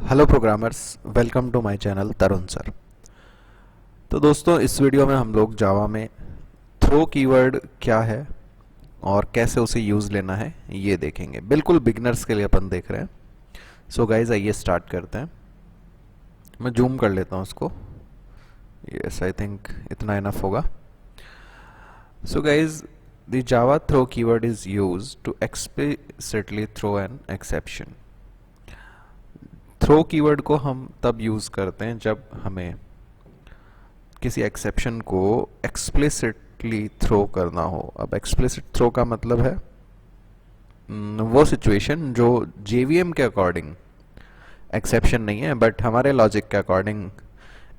Hello programmers, welcome to my channel Tarun sir. तो दोस्तों, इस वीडियो में हम लोग जावा में थ्रो कीवर्ड क्या है और कैसे उसे यूज़ लेना है ये देखेंगे। बिल्कुल बिगनर्स के लिए अपन देख रहे हैं। सो गाइज, आइए स्टार्ट करते हैं। मैं जूम कर लेता हूँ उसको। यस, आई थिंक इतना इनफ होगा। So guys, the Java throw keyword is used to explicitly throw an exception. Throw keyword को हम तब यूज़ करते हैं जब हमें किसी एक्सेप्शन को एक्सप्लिसिटली थ्रो करना हो। अब एक्सप्लिसिट थ्रो का मतलब है वो सिचुएशन जो जेवीएम के अकॉर्डिंग एक्सेप्शन नहीं है, बट हमारे लॉजिक के अकॉर्डिंग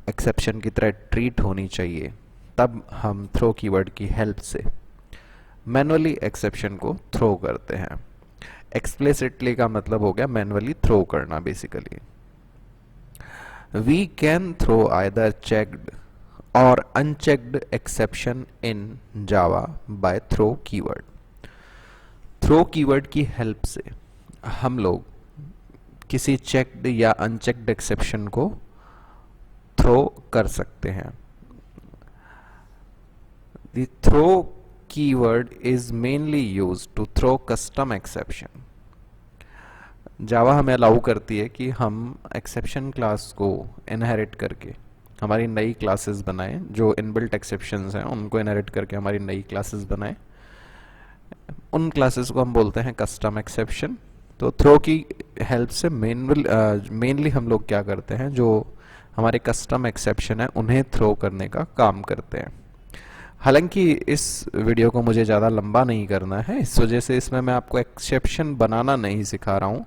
एक्सेप्शन की तरह ट्रीट होनी चाहिए। तब हम थ्रो कीवर्ड की हेल्प से मैनुअली एक्सेप्शन को थ्रो करते हैं। एक्सप्लिसिटली का मतलब हो गया मैनुअली थ्रो करना basically. We can throw either checked और unchecked exception in Java by throw keyword. Throw keyword की हेल्प से हम लोग किसी चेक्ड या अनचेक्ड एक्सेप्शन को थ्रो कर सकते हैं। The throw keyword is mainly used to throw custom exception. Java हमें अलाउ करती है कि हम एक्सेप्शन क्लास को इनहेरिट करके हमारी नई क्लासेस बनाएं। जो इनबिल्ट एक्सेप्शंस हैं उनको इनहेरिट करके हमारी नई क्लासेस बनाएं। उन क्लासेस को हम बोलते हैं कस्टम एक्सेप्शन। तो थ्रो की हेल्प से मेनली हम लोग क्या करते हैं, जो हमारे कस्टम एक्सेप्शन है उन्हें थ्रो करने का काम करते हैं। हालांकि इस वीडियो को मुझे ज़्यादा लंबा नहीं करना है, इस वजह से इसमें मैं आपको एक्सेप्शन बनाना नहीं सिखा रहा हूँ।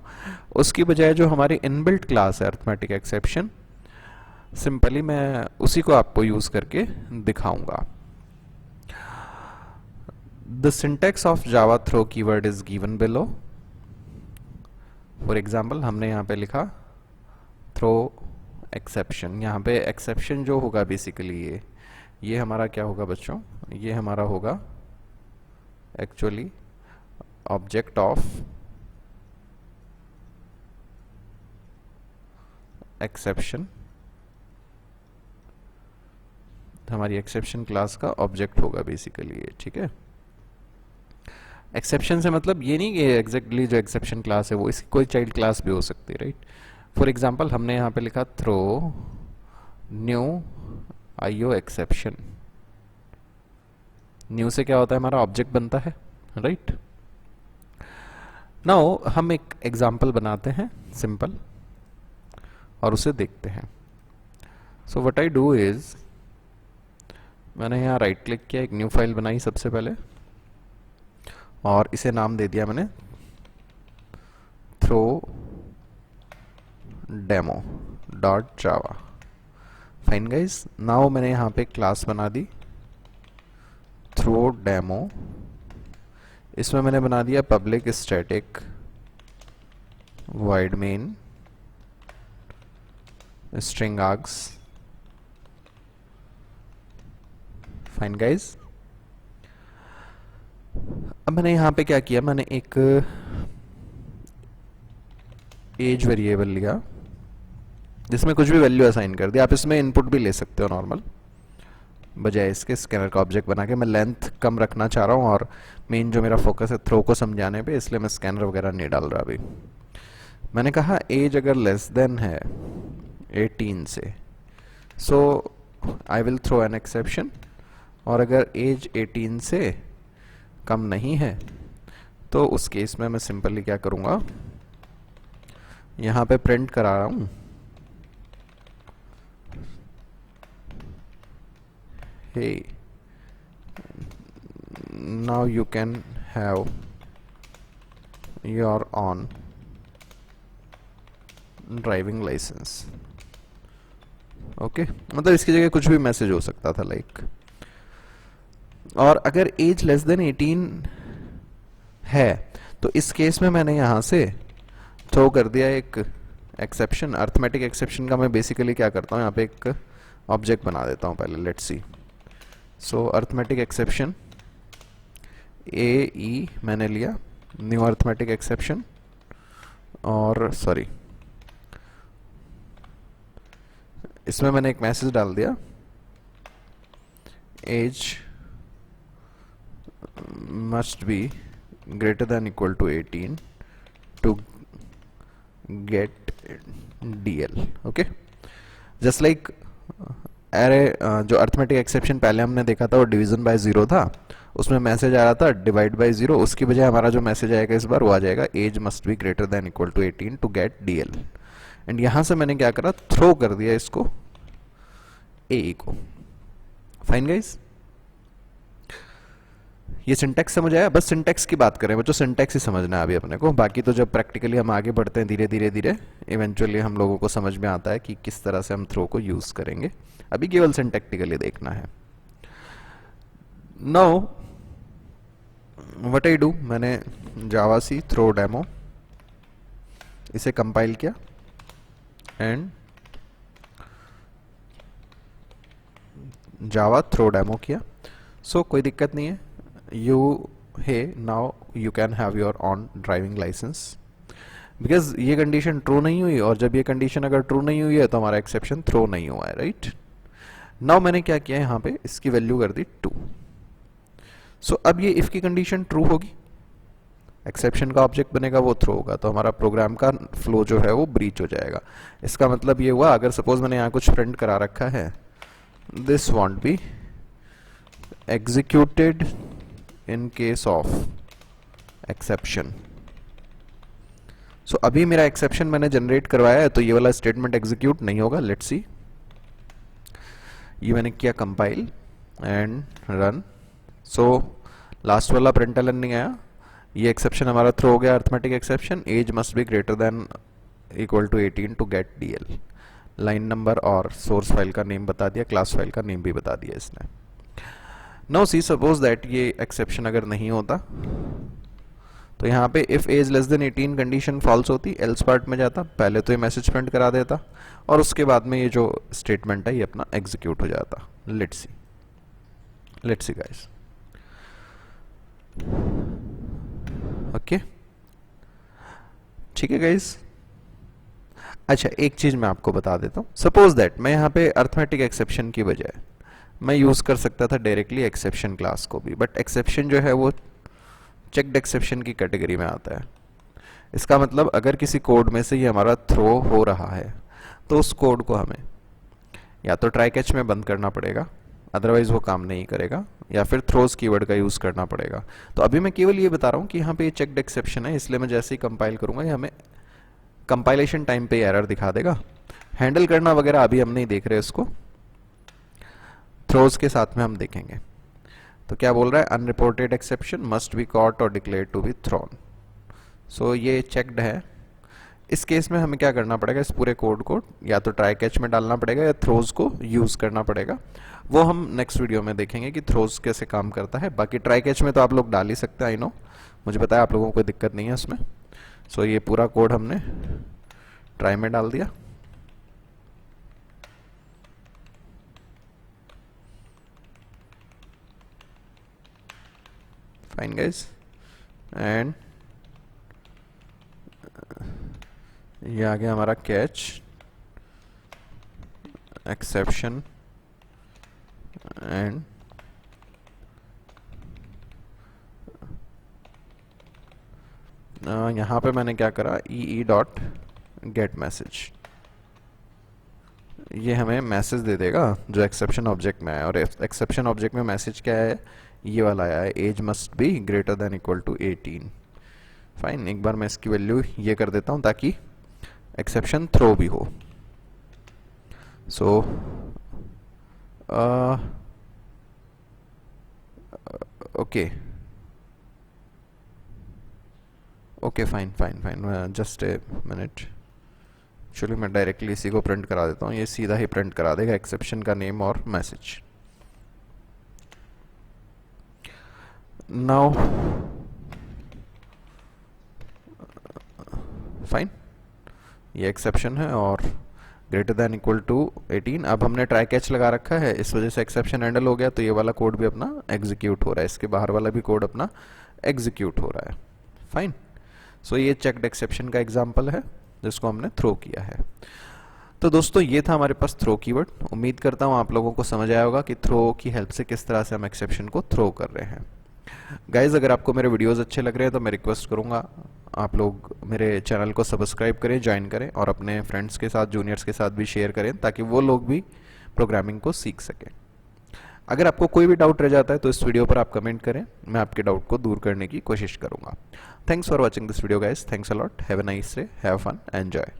उसकी बजाय जो हमारी इनबिल्ट क्लास है अरिथमेटिक एक्सेप्शन, सिंपली मैं उसी को आपको यूज़ करके दिखाऊंगा। The syntax of Java throw keyword is given below. For example, हमने यहाँ पे लिखा थ्रो एक्सेप्शन। यहाँ पे एक्सेप्शन जो होगा बेसिकली ये हमारा क्या होगा बच्चों, ये हमारा होगा एक्चुअली ऑब्जेक्ट ऑफ एक्सेप्शन। हमारी एक्सेप्शन क्लास का ऑब्जेक्ट होगा बेसिकली ये, ठीक है। एक्सेप्शन से मतलब ये नहीं कि एग्जैक्टली जो एक्सेप्शन क्लास है वो इसकी कोई चाइल्ड क्लास भी हो सकती है, राइट। फॉर एग्जांपल, हमने यहाँ पे लिखा throw new IO exception. New से क्या होता है, हमारा ऑब्जेक्ट बनता है, राइट। नाउ हम एक एग्जांपल बनाते हैं सिंपल और उसे देखते हैं। So what I do is, मैंने यहाँ राइट क्लिक किया, एक न्यू फाइल बनाई सबसे पहले और इसे नाम दे दिया मैंने throw demo dot Java. Fine guys, now मैंने यहाँ पे क्लास बना दी थ्रो डेमो। इसमें मैंने बना दिया public static void main string args. Fine guys, अब मैंने यहाँ पे क्या किया, मैंने एक एज वेरिएबल लिया जिसमें कुछ भी वैल्यू असाइन कर दिया। आप इसमें इनपुट भी ले सकते हो नॉर्मल, बजाय इसके स्कैनर का ऑब्जेक्ट बना के। मैं लेंथ कम रखना चाह रहा हूँ और मेन जो मेरा फोकस है थ्रो को समझाने पे, इसलिए मैं स्कैनर वगैरह नहीं डाल रहा अभी। मैंने कहा एज अगर लेस देन है 18 से, so I will throw an exception. और अगर एज 18 से कम नहीं है तो उस केस में मैं सिंपली क्या करूँगा, यहाँ पे प्रिंट करा रहा हूँ hey, now you can have your own driving licence. Okay, मतलब इसकी जगह कुछ भी मैसेज हो सकता था लाइक। और अगर एज लेस देन 18 है तो इस केस में मैंने यहाँ से थ्रो कर दिया एक एक्सेप्शन। अरिथमेटिक एक्सेप्शन का मैं बेसिकली क्या करता हूँ, यहाँ पे एक ऑब्जेक्ट बना देता हूँ पहले। Let's see, so arithmetic exception A E मैंने लिया, न्यू अरिथमेटिक एक्सेप्शन, और सॉरी इसमें मैंने एक मैसेज डाल दिया, age must be greater than equal to 18 to get DL. Okay, just like अरे जो अर्थमेटिक एक्सेप्शन पहले हमने देखा था वो डिवीजन बाय जीरो था, उसमें मैसेज आ रहा था डिवाइड बाय जीरो, उसकी बजाय हमारा जो मैसेज आएगा इस बार वो आ जाएगा age must be greater than equal to 18 to get DL. And यहां से मैंने क्या करा, थ्रो कर दिया इसको ए को। फाइन गाइस, ये सिंटेक्स समझ आया? बस सिंटेक्स की बात करें बच्चों, सिंटेक्स ही समझना है अभी अपने को, बाकी तो जब प्रैक्टिकली हम आगे बढ़ते हैं धीरे धीरे धीरे इवेंचुअली हम लोगों को समझ में आता है कि किस तरह से हम थ्रो को यूज करेंगे, अभी केवल सिंटेक्टिकली देखना है। नाउ व्हाट आई डू, मैंने जावा सी थ्रो डेमो इसे कंपाइल किया एंड जावा थ्रो डेमो किया। सो कोई दिक्कत नहीं है, you hey now you can have your own driving license, because ये कंडीशन ट्रू नहीं हुई, और जब ये कंडीशन अगर ट्रू नहीं हुई है तो हमारा एक्सेप्शन थ्रो नहीं हुआ है, राइट? नाउ मैंने क्या किया यहाँ पे, इसकी वैल्यू कर दी 2। सो अब ये इफ की कंडीशन ट्रू होगी, एक्सेप्शन का ऑब्जेक्ट बनेगा, वो थ्रो होगा, तो हमारा प्रोग्राम का फ्लो जो है वो ब्रीच हो जाएगा। इसका मतलब ये हुआ, अगर सपोज मैंने यहाँ कुछ प्रिंट करा रखा है, this want be executed in case of exception। सो अभी मेरा एक्सेप्शन मैंने जनरेट करवाया है तो ये वाला स्टेटमेंट एग्जीक्यूट नहीं होगा। लेट्स सी, ये मैंने किया compile and run. So last वाला प्रिंटलन नहीं आया, ये एक्सेप्शन हमारा थ्रो हो गया, arithmetic exception, age must be greater than equal to 18 to get DL. Line number और सोर्स फाइल का नेम बता दिया, क्लास फाइल का नेम भी बता दिया इसने। नाउ सी सपोज दैट ये एक्सेप्शन अगर नहीं होता तो यहाँ पे if age less than 18 condition false होती, एल्स पार्ट में जाता, पहले तो ये मैसेज प्रिंट करा देता और उसके बाद में ये जो स्टेटमेंट है ये अपना एग्जीक्यूट हो जाता। लेट्स सी गाइस, ओके ठीक है गाइस। अच्छा एक चीज मैं आपको बता देता हूँ, सपोज दैट मैं यहाँ पे अर्थमेटिक एक्सेप्शन की बजाय मैं यूज कर सकता था डायरेक्टली एक्सेप्शन क्लास को भी, बट एक्सेप्शन जो है वो चेक्ड एक्सेप्शन की कैटेगरी में आता है। इसका मतलब अगर किसी कोड में से ये हमारा थ्रो हो रहा है तो उस कोड को हमें या तो ट्राई कैच में बंद करना पड़ेगा, अदरवाइज वो काम नहीं करेगा, या फिर थ्रोज कीवर्ड का यूज करना पड़ेगा। तो अभी मैं केवल ये बता रहा हूँ कि यहाँ पे ये चेक्ड एक्सेप्शन है, इसलिए मैं जैसे ही कंपाइल करूंगा ये हमें कंपाइलेशन टाइम पे एरर दिखा देगा। हैंडल करना वगैरह अभी हम नहीं देख रहे इसको, थ्रोज के साथ में हम देखेंगे। तो क्या बोल रहा है, unreported exception must be caught और declare to be thrown. So ये चेक्ड है। इस केस में हमें क्या करना पड़ेगा, इस पूरे कोड को या तो ट्राई कैच में डालना पड़ेगा या थ्रोज को यूज करना पड़ेगा। वो हम नेक्स्ट वीडियो में देखेंगे कि थ्रोज कैसे काम करता है। बाकी ट्राई कैच में तो आप लोग डाल ही सकते हैं, आई नो, मुझे पता है आप लोगों को कोई दिक्कत नहीं है उसमें। सो ये पूरा कोड हमने ट्राई में डाल दिया। फाइन गाइस, एंड ये आ गया हमारा कैच एक्सेप्शन एंड यहाँ पे मैंने क्या करा, ई डॉट गेट मैसेज, ये हमें मैसेज दे देगा जो एक्सेप्शन ऑब्जेक्ट में है। और एक्सेप्शन ऑब्जेक्ट में मैसेज क्या है, ये वाला आया है, age must be greater than equal to 18। Fine, एक बार मैं इसकी वैल्यू ये कर देता हूँ ताकि एक्सेप्शन थ्रो भी हो। So okay okay fine fine fine, just a minute. Actually मैं डायरेक्टली इसी को प्रिंट करा देता हूँ, ये सीधा ही प्रिंट करा देगा एक्सेप्शन का नेम और मैसेज। नाउ फाइन, ये एक्सेप्शन है और ग्रेटर देन इक्वल टू 18। अब हमने ट्राई कैच लगा रखा है, इस वजह से एक्सेप्शन हैंडल हो गया, तो ये वाला कोड भी अपना एग्जीक्यूट हो रहा है, इसके बाहर वाला भी कोड अपना एग्जीक्यूट हो रहा है। फाइन, सो ये चेक्ड एक्सेप्शन का एग्जांपल है जिसको हमने थ्रो किया है। तो दोस्तों ये था हमारे पास थ्रो कीवर्ड। उम्मीद करता हूँ आप लोगों को समझ आया होगा कि थ्रो की हेल्प से किस तरह से हम एक्सेप्शन को थ्रो कर रहे हैं। गाइज अगर आपको मेरे वीडियोस अच्छे लग रहे हैं तो मैं रिक्वेस्ट करूंगा आप लोग मेरे चैनल को सब्सक्राइब करें, ज्वाइन करें और अपने फ्रेंड्स के साथ, जूनियर्स के साथ भी शेयर करें ताकि वो लोग भी प्रोग्रामिंग को सीख सकें। अगर आपको कोई भी डाउट रह जाता है तो इस वीडियो पर आप कमेंट करें, मैं आपके डाउट को दूर करने की कोशिश करूंगा। Thanks for watching this video guys, thanks a lot, have a nice day, have fun, enjoy.